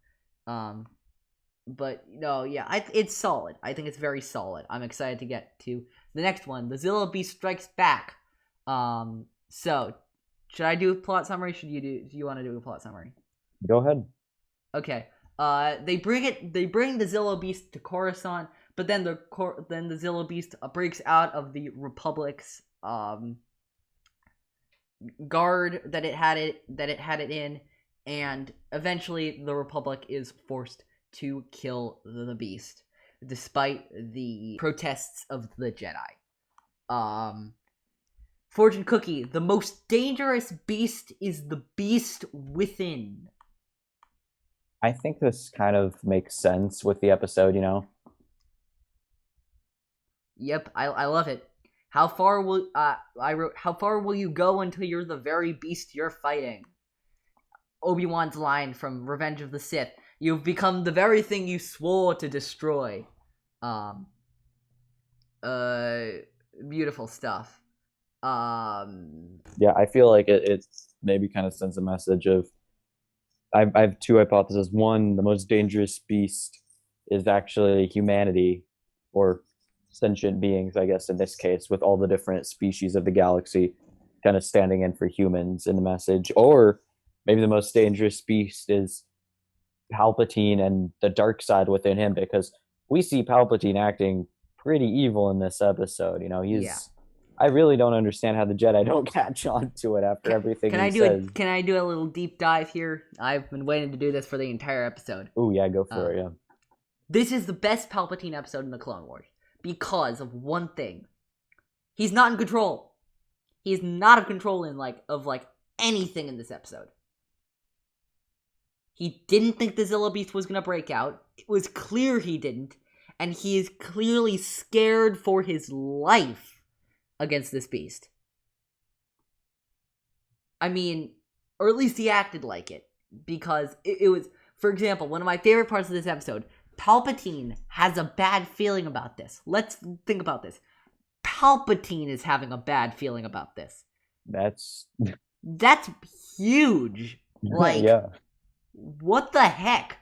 But no, yeah, it's solid. I think it's very solid. I'm excited to get to the next one, the Zillo Beast Strikes Back. So should I do a plot summary? Do you want to do a plot summary? Go ahead. Okay. They bring the Zillo Beast to Coruscant, but then the Zillo Beast breaks out of the Republic's guard that it had it in, and eventually the Republic is forced to kill the Beast, despite the protests of the Jedi. Fortune Cookie, the most dangerous beast is the beast within. I think this kind of makes sense with the episode, Yep, I love it. How far will how far will you go until you're the very beast you're fighting? Obi-Wan's line from Revenge of the Sith. You've become the very thing you swore to destroy. Beautiful stuff. Yeah, I feel like it maybe kind of sends a message of... I have 2 hypotheses. One, the most dangerous beast is actually humanity, or sentient beings, I guess, in this case, with all the different species of the galaxy kind of standing in for humans in the message. Or maybe the most dangerous beast is Palpatine and the dark side within him, because we see Palpatine acting pretty evil in this episode. I really don't understand how the Jedi don't catch on to it after everything he says. Can I do a little deep dive here? I've been waiting to do this for the entire episode. Oh, yeah, go for it, yeah. This is the best Palpatine episode in the Clone Wars because of one thing. He's not in control. He's not in control of anything in this episode. He didn't think the Zillo Beast was gonna break out. It was clear he didn't, and he is clearly scared for his life against this beast. I mean, or at least he acted like it, because it was, for example, one of my favorite parts of this episode. Palpatine has a bad feeling about this. Let's think about this. Palpatine is having a bad feeling about this. That's huge. Like, yeah. What the heck?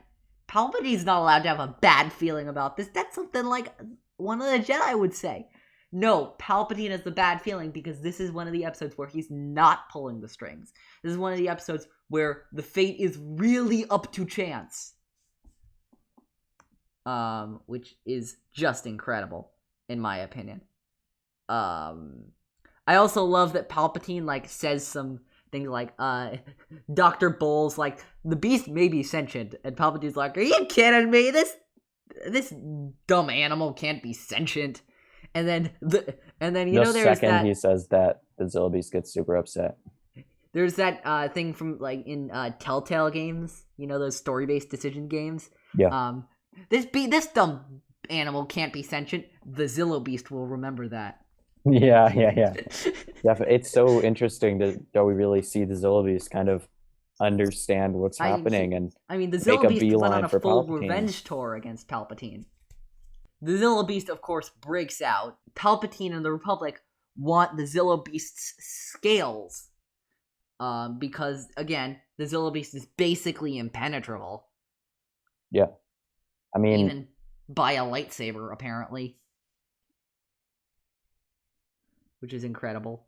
Palpatine's not allowed to have a bad feeling about this. That's something like one of the Jedi would say. No, Palpatine has the bad feeling because this is one of the episodes where he's not pulling the strings. This is one of the episodes where the fate is really up to chance. Which is just incredible, in my opinion. I also love that Palpatine, says some things like, Dr. Bowles, the beast may be sentient, and Palpatine's like, are you kidding me? This dumb animal can't be sentient. And then, there's second he says that, the Zillo Beast gets super upset. There's that, thing from, in, Telltale games, those story-based decision games. Yeah. This dumb animal can't be sentient. The Zillo Beast will remember that. Yeah. It's so interesting that we really see the Zillo Beast kind of understand what's happening the Zillo Beast went on a full revenge tour against Palpatine. The Zillo Beast, of course, breaks out. Palpatine and the Republic want the Zillo Beast's scales. Because, again, the Zillo Beast is basically impenetrable. Yeah. I mean, even by a lightsaber, apparently. Which is incredible.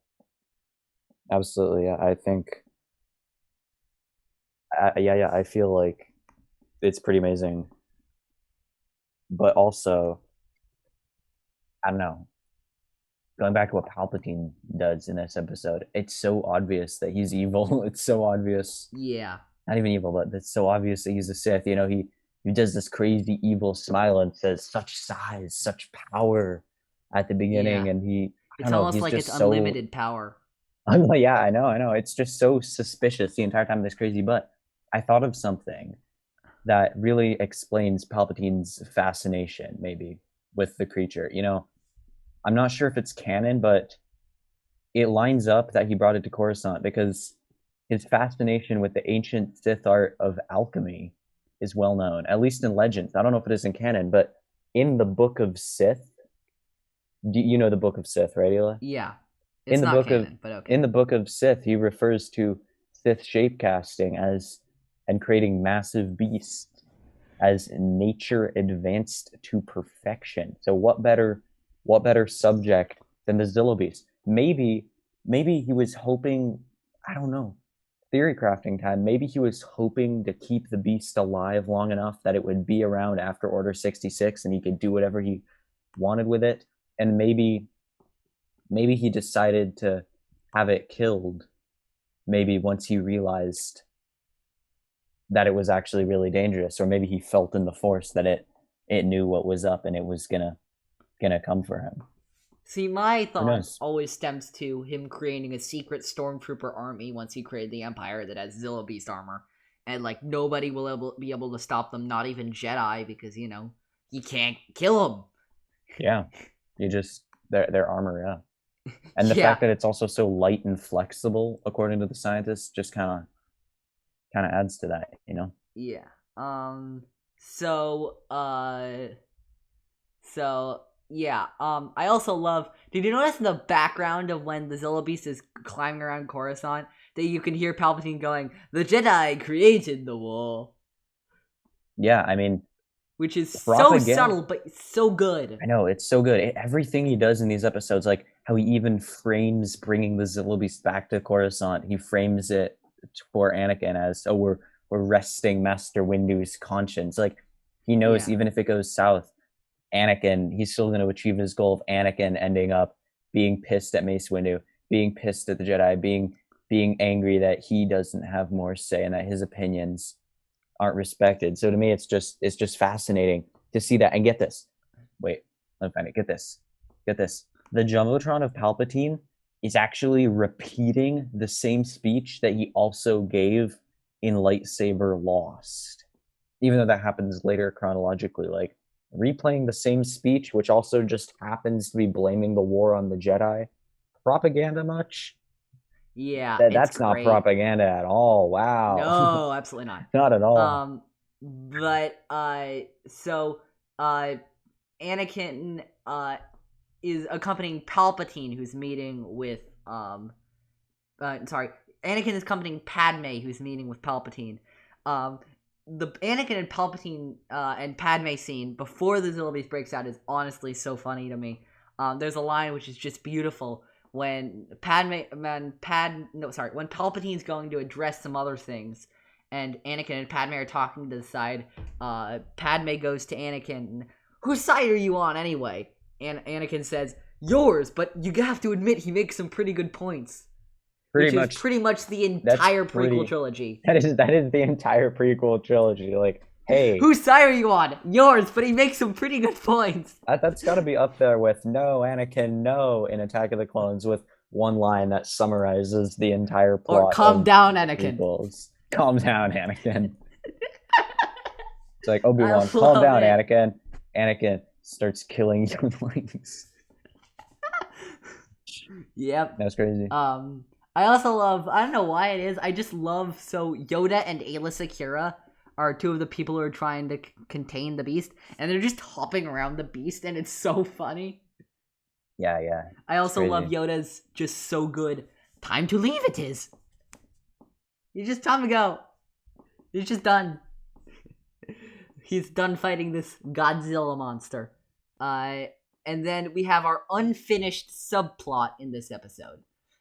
Absolutely, yeah. I think... I feel like it's pretty amazing. But also, I don't know. Going back to what Palpatine does in this episode, it's so obvious that he's evil. It's so obvious. Yeah. Not even evil, but it's so obvious that he's a Sith. He does this crazy evil smile and says such size, such power at the beginning, and it's almost like it's unlimited power. Yeah, I know. It's just so suspicious the entire time, this crazy. But I thought of something that really explains Palpatine's fascination, maybe, with the creature. I'm not sure if it's canon, but it lines up that he brought it to Coruscant because his fascination with the ancient Sith art of alchemy is well known, at least in legends. I don't know if it is in canon, but in the Book of Sith, do you know the Book of Sith, right, Eli? Yeah. It's not canon, but okay. In the Book of Sith, he refers to Sith shapecasting and creating massive beasts as nature advanced to perfection. So what better subject than the Zillo Beast? Maybe he was hoping, I don't know, theory crafting time. Maybe he was hoping to keep the beast alive long enough that it would be around after Order 66 and he could do whatever he wanted with it. And maybe he decided to have it killed maybe once he realized that it was actually really dangerous, or maybe he felt in the Force that it knew what was up and it was gonna come for him. See, my thought always stems to him creating a secret stormtrooper army once he created the Empire that has Zillo Beast armor, and nobody will be able to stop them, not even Jedi, because you can't kill them. Yeah, you just their armor, yeah, and the fact that it's also so light and flexible, according to the scientists, just kind of adds to that, Yeah. I also love, did you notice in the background of when the Zillo Beast is climbing around Coruscant that you can hear Palpatine going, "The Jedi created the wall"? Yeah, I mean, which is so subtle but so good. I know, it's so good. Everything he does in these episodes, like how he even frames bringing the Zillo Beast back to Coruscant, he frames it for Anakin as, "Oh, we're resting Master Windu's conscience." Like, he knows even if it goes south, Anakin, he's still going to achieve his goal of Anakin ending up being pissed at Mace Windu, being pissed at the Jedi, being angry that he doesn't have more say and that his opinions aren't respected. So to me, it's just fascinating to see that. And get this. Wait, let me find it. Get this. The Jumbotron of Palpatine is actually repeating the same speech that he also gave in Lightsaber Lost. Even though that happens later chronologically, like replaying the same speech, which also just happens to be blaming the war on the Jedi. Propaganda much? Yeah, That's not propaganda at all. Wow. No, absolutely not. Not at all. But Anakin is accompanying Palpatine, who's meeting with Anakin is accompanying Padme, who's meeting with Palpatine. The Anakin and Palpatine and Padme scene before the Zillo Beast breaks out is honestly so funny to me. There's a line which is just beautiful when when Palpatine's going to address some other things, and Anakin and Padme are talking to the side. Padme goes to Anakin, "Whose side are you on anyway?" And Anakin says, "Yours, but you have to admit he makes some pretty good points." Pretty much the entire prequel trilogy. That is the entire prequel trilogy. Like, hey, whose side are you on? Yours, but he makes some pretty good points. That's got to be up there with "No, Anakin, no" in Attack of the Clones, with one line that summarizes the entire plot. Or calm down, Anakin. Prequels. Calm down, Anakin. It's like, Obi-Wan, calm down, Anakin. Anakin starts killing younglings. Yep. That's crazy. I also love, I don't know why it is, I just love, so Yoda and Aayla Secura are two of the people who are trying to contain the beast, and they're just hopping around the beast, and it's so funny. Yeah. I also love Yoda's just so good. Time to leave it is. It's just time to go. He's just done. He's done fighting this Godzilla monster. And then we have our unfinished subplot in this episode.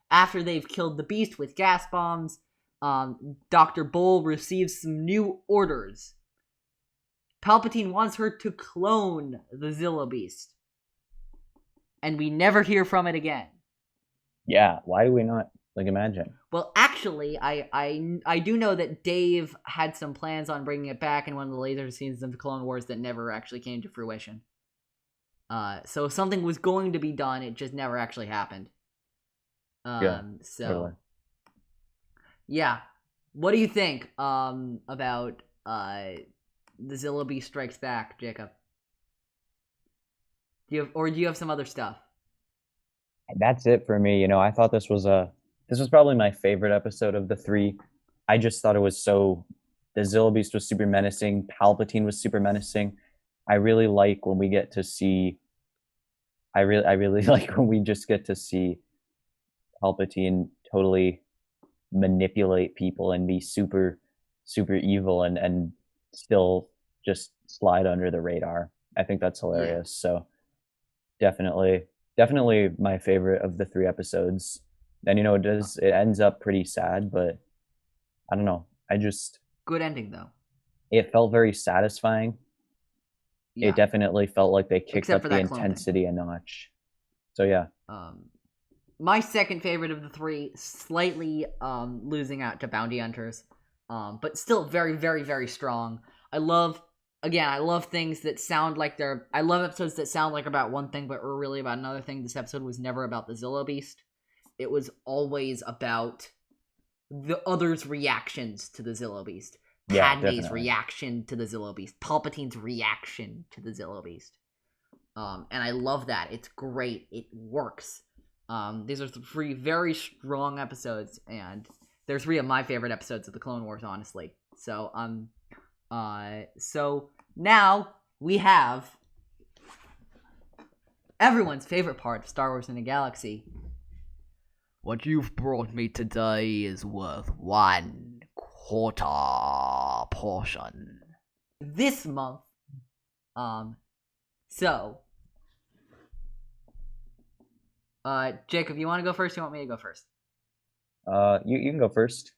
After they've killed the beast with gas bombs, Dr. Bull receives some new orders. Palpatine wants her to clone the Zillo Beast. And we never hear from it again. Yeah, why do we not, imagine? Well, actually, I do know that Dave had some plans on bringing it back in one of the later seasons of the Clone Wars that never actually came to fruition. So something was going to be done, it just never actually happened. Totally. Yeah. What do you think about the Zillo Beast Strikes Back, Jacob? Do you have some other stuff? That's it for me. I thought this was probably my favorite episode of the three. I just thought it was the Zillo Beast was super menacing. Palpatine was super menacing. I really like when we get to see. I really like when we just get to see Palpatine totally manipulate people and be super, super evil and still just slide under the radar. I think that's hilarious. Yeah. So definitely my favorite of the three episodes. And it ends up pretty sad, but I don't know. Good ending though. It felt very satisfying. Yeah. It definitely felt like they kicked up the intensity a notch. So yeah. My second favorite of the three, slightly losing out to Bounty Hunters, but still very, very, very strong. I love things that sound like I love episodes that sound like about one thing but are really about another thing. This episode was never about the Zillo Beast. It was always about the others' reactions to the Zillo Beast. Padme's reaction to the Zillo Beast. Palpatine's reaction to the Zillo Beast. And I love that. It's great. It works. These are three very strong episodes, and they're three of my favorite episodes of the Clone Wars, honestly. So, so now we have everyone's favorite part of Star Wars in the Galaxy. What you've brought me today is worth 1/4 portion. This month, Jacob, you want to go first? Or you want me to go first? You can go first.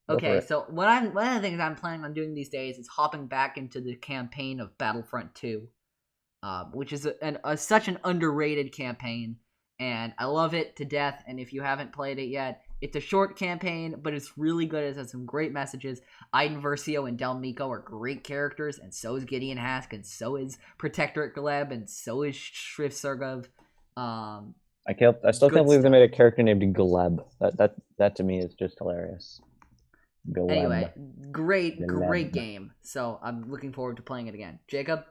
Okay, so one of the things I'm planning on doing these days is hopping back into the campaign of Battlefront 2, which is such an underrated campaign, and I love it to death. And if you haven't played it yet, It's a short campaign, but it's really good. It has some great messages. Iden Versio and Del Meeko are great characters, and so is Gideon Hask, and so is Protectorate Gleb, and so is Shriv Surgov. I still can't believe they made a character named Gleb. That to me is just hilarious. Gleb. Anyway, great game. So I'm looking forward to playing it again. Jacob?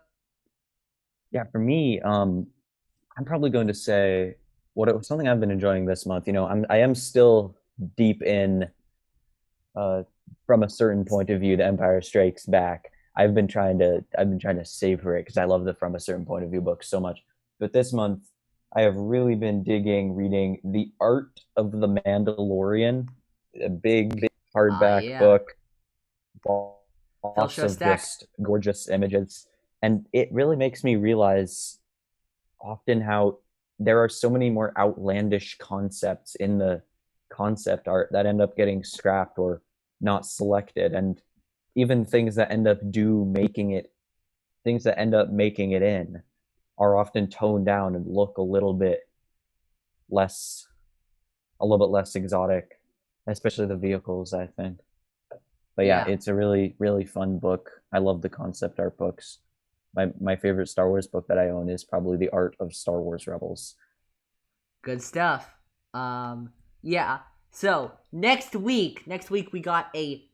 Yeah, for me, I'm probably going to say something I've been enjoying this month. I am still deep in, from a certain point of view, The Empire Strikes Back. I've been trying to savor it because I love the From a Certain Point of View book so much. But this month, I have really been reading The Art of the Mandalorian, a big hardback book, lots of just gorgeous images, and it really makes me realize often how there are so many more outlandish concepts in the concept art that end up getting scrapped or not selected, and even things that end up making it in are often toned down and look a little bit less exotic, especially the vehicles, I think. But yeah, it's a really, really fun book. I love the concept art books. My favorite Star Wars book that I own is probably The Art of Star Wars Rebels. Good stuff. Yeah. So next week we got a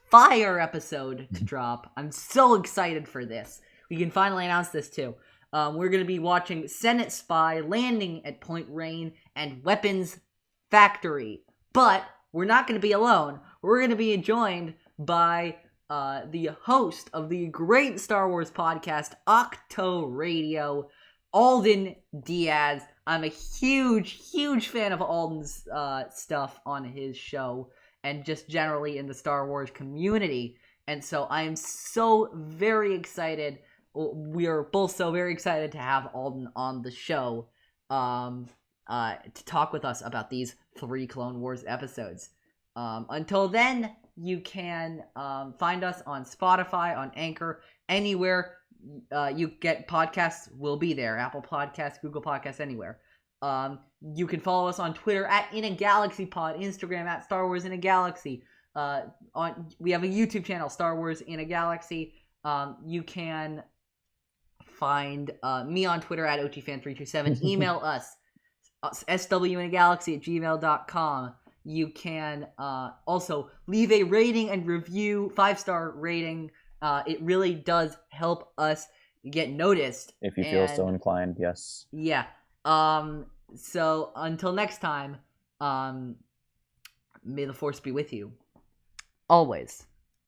fire episode to drop. I'm so excited for this. We can finally announce this too. We're going to be watching Senate Spy, Landing at Point Rain, and Weapons Factory. But we're not going to be alone. We're going to be joined by the host of the great Star Wars podcast, Octo Radio, Alden Diaz. I'm a huge fan of Alden's stuff on his show and just generally in the Star Wars community. And so I am so very excited. We are both so very excited to have Alden on the show to talk with us about these 3 Clone Wars episodes. Until then, you can find us on Spotify, on Anchor, anywhere you get podcasts, we'll be there. Apple Podcasts, Google Podcasts, anywhere. You can follow us on Twitter at In a Galaxy Pod, Instagram at Star Wars in a Galaxy. We have a YouTube channel, Star Wars in a Galaxy. You can find me on Twitter at OGFan327. Email us, swinagalaxy@gmail.com. You can also leave a rating and review, 5-star rating. It really does help us get noticed. If you feel so inclined, yes. Yeah. So until next time, may the Force be with you. Always.